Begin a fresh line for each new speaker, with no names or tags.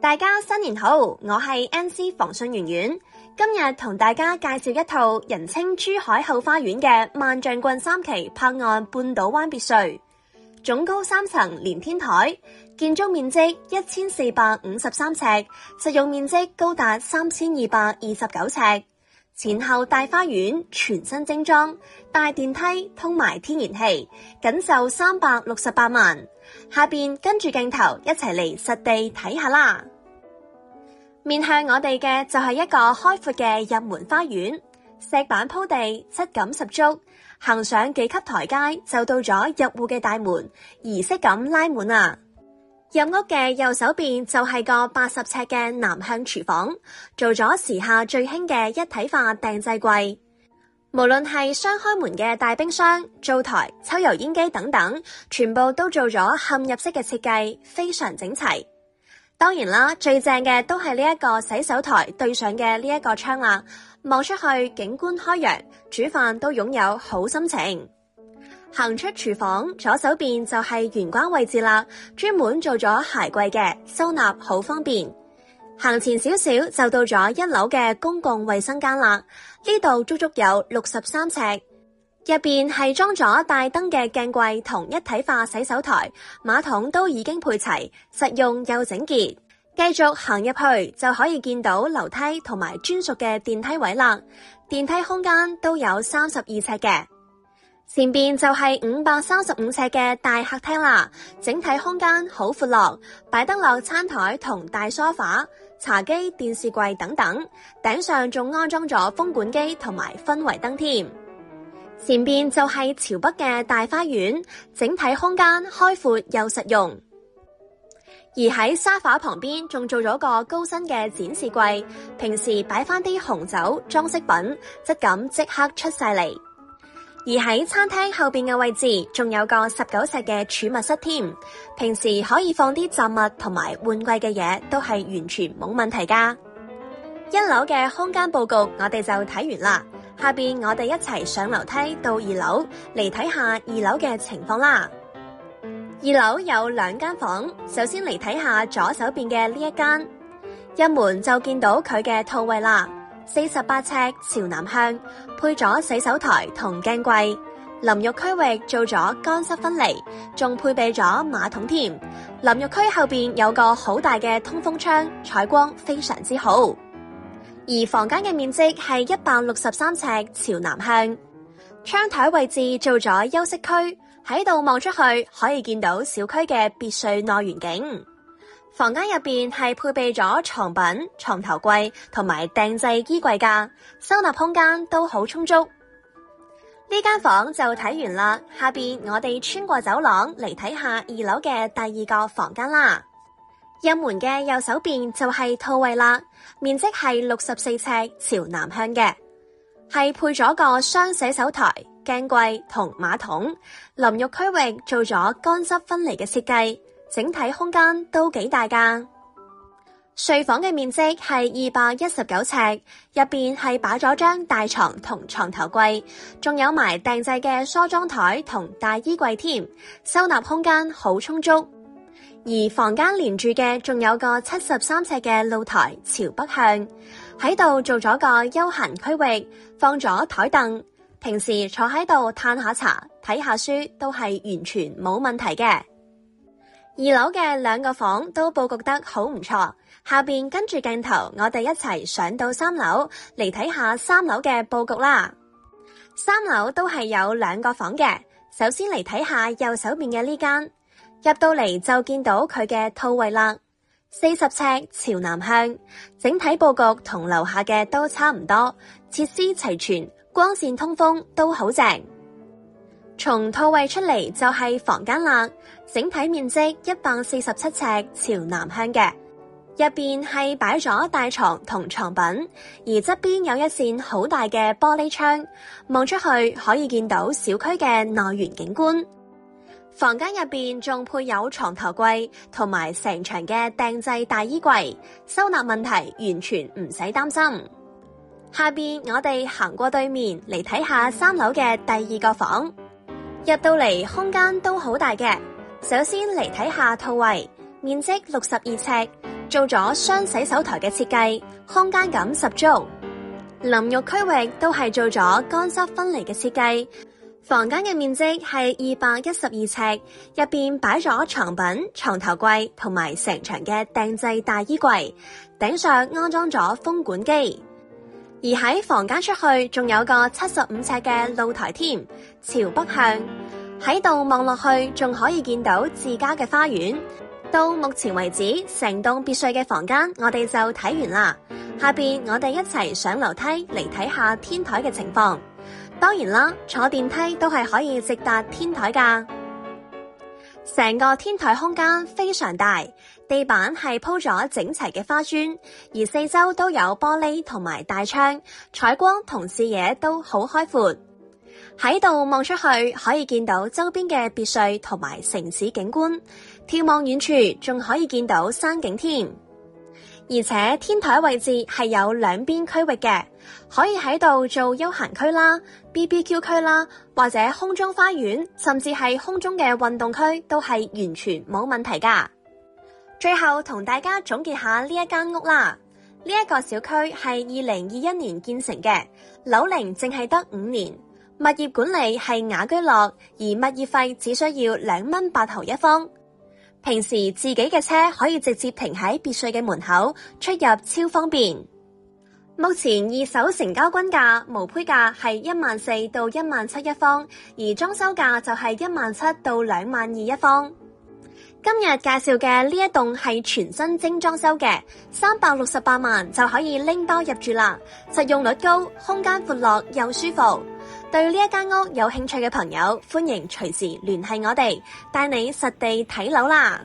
大家新年好，我係 NC 房訊圓圓，今日同大家介紹一套人稱珠海後花園嘅萬象郡3期柏岸半島灣別墅，總高3層連天台，建築面積1453尺，實用面積高達3229尺，前後大花園全新精裝，大電梯通埋天然氣，僅售368萬。下邊跟住鏡頭一齊嚟實地睇下啦。面向我哋嘅就係一個開闊嘅入門花園，石板鋪地，質感十足。行上幾級台階就到咗入戶嘅大門，儀式感拉滿啊！入屋嘅右手邊就係個80尺嘅南向廚房，做咗時下最興嘅一體化訂製櫃。無論係雙開門嘅大冰箱、灶台、抽油煙機等等，全部都做咗嵌入式嘅設計，非常整齊。當然啦，最正嘅都係呢一個洗手台對上嘅呢一個窗啦，望出去景觀開揚，煮飯都擁有好心情。行出廚房，左手邊就係玄關位置啦，專門做咗鞋櫃嘅，收納好方便。行前少少就到咗1樓嘅公共衛生間啦，呢度足足有63尺，入邊係裝咗大燈嘅鏡櫃同一體化洗手台，馬桶都已經配齊，實用又整潔。繼續行入去就可以見到樓梯同埋專屬嘅電梯位啦，電梯空間都有32尺嘅。前邊就係535尺嘅大客廳啦，整體空間好闊落，擺得落餐台同大梳化、茶几、電視櫃等等，頂上仲安裝咗風管機同埋氛圍燈添。前邊就係朝北嘅大花園，整體空間開闊又實用。而喺沙發旁邊仲做咗個高身嘅展示櫃，平時擺翻啲紅酒裝飾品，質感即刻出晒嚟。而喺餐廳後邊嘅位置，仲有個19尺嘅儲物室添，平時可以放啲雜物同埋換季嘅嘢，都係完全冇問題噶。1樓嘅空間佈局我哋就睇完啦，下邊我哋一齊上樓梯到2樓嚟睇下2樓嘅情況啦。2樓有2間房，首先嚟睇下左手邊嘅呢一間，入門就見到佢嘅套位啦。48尺朝南向，配咗洗手台同鏡櫃，淋浴區域做咗乾濕分離，仲配備咗馬桶添。淋浴區後邊有個好大嘅通風窗，採光非常之好。而房間嘅面積係163尺朝南向，窗台位置做咗休息區，喺度望出去可以見到小區嘅別墅內園景。房間入邊係配備咗床品、床頭櫃同埋訂製衣櫃架，收納空間都好充足。呢間房就睇完啦，下邊我哋穿過走廊嚟睇下2樓嘅第2個房間啦。入門嘅右手邊就係套位啦，面積係64尺朝南向嘅，係配咗個雙洗手台、鏡櫃同馬桶，淋浴區域做咗乾濕分離嘅設計。整體空間都幾大㗎。睡房嘅面積係219尺，入邊係擺咗張大床同床頭櫃，仲有埋訂製嘅梳妝台同大衣櫃添，收納空間好充足。而房間連住嘅仲有個73尺嘅露台朝北向，喺度做咗個休閒區域，放咗台凳，平時坐喺度嘆下茶、睇下書都係完全冇問題嘅。2樓嘅2個房都佈局得好唔錯，下邊跟住鏡頭我哋一齊上到3樓嚟睇下3樓嘅佈局啦。3樓都係有2個房嘅，首先嚟睇下右手邊嘅呢間，入到嚟就見到佢嘅套位啦，40尺朝南向，整體佈局同樓下嘅都差唔多，設施齊全，光線通風都好正。從套位出嚟就係房間啦，整體面積147尺朝南向嘅，入邊係擺咗大床同床品，而側邊有一扇好大嘅玻璃窗，望出去可以見到小區嘅內園景觀。房間入邊仲配有床頭櫃同埋成牆嘅訂製大衣櫃，收納問題完全唔使擔心。下邊我哋行過對面嚟睇下3樓嘅第2個房。入到嚟空間都好大嘅，首先嚟睇下套位，面積62尺，做咗雙洗手台嘅設計，空間感十足。淋浴區域都係做咗乾濕分離嘅設計。房間嘅面積係212尺，入邊擺咗床品、床頭櫃同埋成牆嘅訂製大衣櫃，頂上安裝咗風管機。而喺房間出去仲有個75尺嘅露台添，朝北向，喺度望落去仲可以見到自家嘅花園。到目前為止，成棟別墅嘅房間我哋就睇完啦。下邊我哋一齊上樓梯嚟睇下天台嘅情況。當然啦，坐電梯都係可以直達天台㗎。成個天台空間非常大，地板係鋪咗整齊嘅花磚，而四周都有玻璃同埋大窗，採光同視野都好開闊。喺度望出去可以見到周邊嘅別墅同埋城市景觀，眺望遠處仲可以見到山景添。而且天台位置係有兩邊區域嘅，可以喺度做休閒區啦、BBQ 區啦，或者空中花園，甚至係空中嘅運動區都係完全冇問題噶。最後同大家總結下呢一間屋啦，呢一個小區係2021年建成嘅，樓齡淨係得5年，物業管理係雅居樂，而物業費只需要2蚊8毫一方。平時自己嘅車可以直接停喺別墅嘅門口，出入超方便。目前二手成交均價無坯價係14000到17000一方，而裝修價就係17000到22000一方。今日介紹嘅呢一棟係全新精裝修嘅，368萬就可以拎多入住啦，實用率高，空間闊落又舒服。對呢一間屋有興趣嘅朋友，歡迎隨時聯繫我哋，帶你實地睇樓啦。